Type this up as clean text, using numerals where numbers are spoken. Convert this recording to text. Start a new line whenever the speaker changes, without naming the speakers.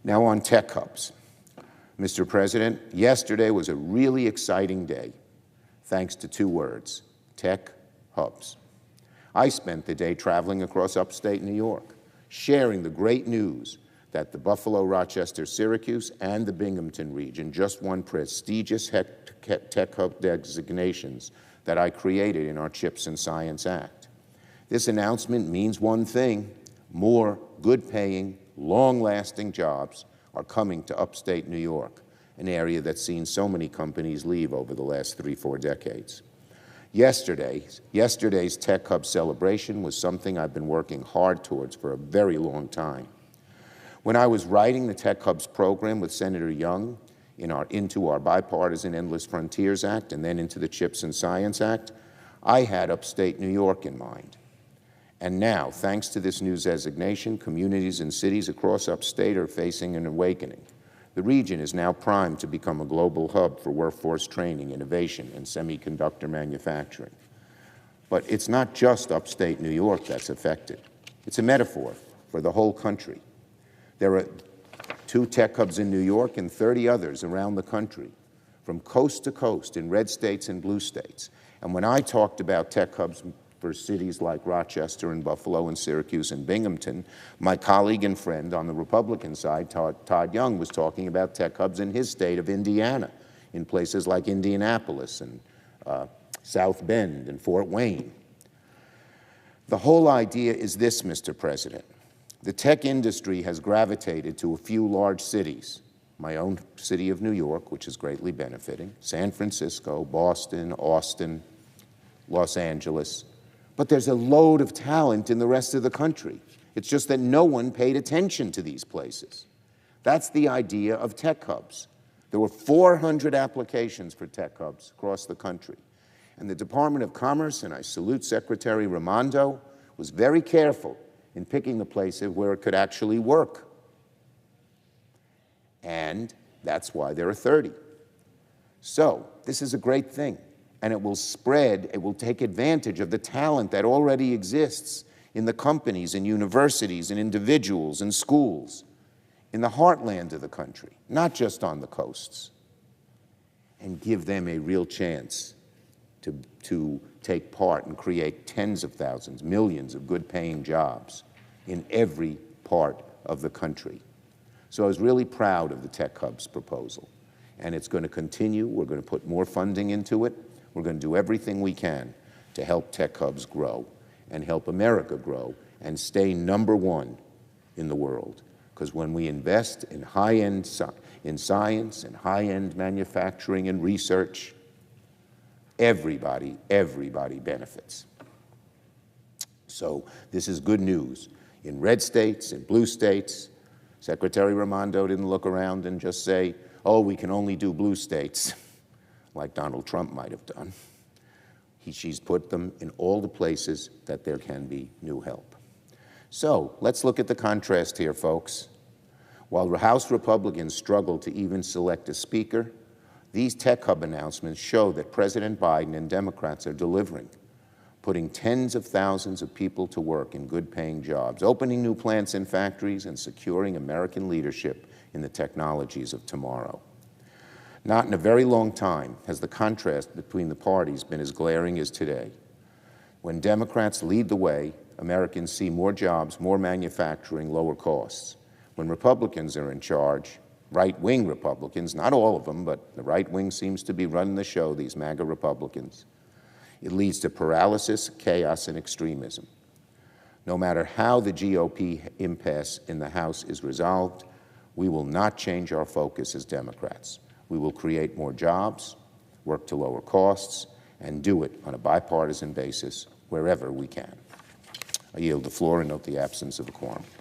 Now on tech hubs. Mr. President, yesterday was a really exciting day, thanks to two words: tech hubs. I spent the day traveling across upstate New York, sharing the great news that the Buffalo, Rochester, Syracuse, and the Binghamton region just won prestigious tech hub designations that I created in our CHIPS and Science Act. This announcement means one thing: more good-paying, long-lasting jobs are coming to upstate New York, an area that's seen so many companies leave over the last 3-4 decades. Yesterday's Tech Hub celebration was something I've been working hard towards for a very long time. When I was writing the Tech Hubs program with Senator Young into our bipartisan Endless Frontiers Act and then into the CHIPS and Science Act, I had upstate New York in mind. And now, thanks to this new designation, communities and cities across upstate are facing an awakening. The region is now primed to become a global hub for workforce training, innovation, and semiconductor manufacturing. But it's not just upstate New York that's affected. It's a metaphor for the whole country. There are 2 tech hubs in New York and 30 others around the country, from coast to coast in red states and blue states. And when I talked about tech hubs for cities like Rochester and Buffalo and Syracuse and Binghamton, my colleague and friend on the Republican side, Todd Young, was talking about tech hubs in his state of Indiana, in places like Indianapolis and South Bend and Fort Wayne. The whole idea is this, Mr. President. The tech industry has gravitated to a few large cities, my own city of New York, which is greatly benefiting, San Francisco, Boston, Austin, Los Angeles. But there's a load of talent in the rest of the country. It's just that no one paid attention to these places. That's the idea of tech hubs. There were 400 applications for tech hubs across the country. And the Department of Commerce, and I salute Secretary Raimondo, was very careful in picking the places where it could actually work. And that's why there are 30. So this is a great thing. And it will spread, it will take advantage of the talent that already exists in the companies and universities and individuals and schools in the heartland of the country, not just on the coasts, and give them a real chance to take part and create tens of thousands, millions of good-paying jobs in every part of the country. So I was really proud of the Tech Hubs proposal, and it's going to continue. We're going to put more funding into it. We're going to do everything we can to help tech hubs grow and help America grow and stay #1 in the world. Because when we invest in high-end in science and high-end manufacturing and research, everybody benefits. So this is good news. In red states, in blue states, Secretary Raimondo didn't look around and just say, oh, we can only do blue states, like Donald Trump might have done. She's put them in all the places that there can be new help. So let's look at the contrast here, folks. While House Republicans struggle to even select a speaker, these tech hub announcements show that President Biden and Democrats are delivering, putting tens of thousands of people to work in good-paying jobs, opening new plants and factories, and securing American leadership in the technologies of tomorrow. Not in a very long time has the contrast between the parties been as glaring as today. When Democrats lead the way, Americans see more jobs, more manufacturing, lower costs. When Republicans are in charge, right-wing Republicans, not all of them, but the right wing seems to be running the show, these MAGA Republicans, it leads to paralysis, chaos, and extremism. No matter how the GOP impasse in the House is resolved, we will not change our focus as Democrats. We will create more jobs, work to lower costs, and do it on a bipartisan basis wherever we can. I yield the floor and note the absence of a quorum.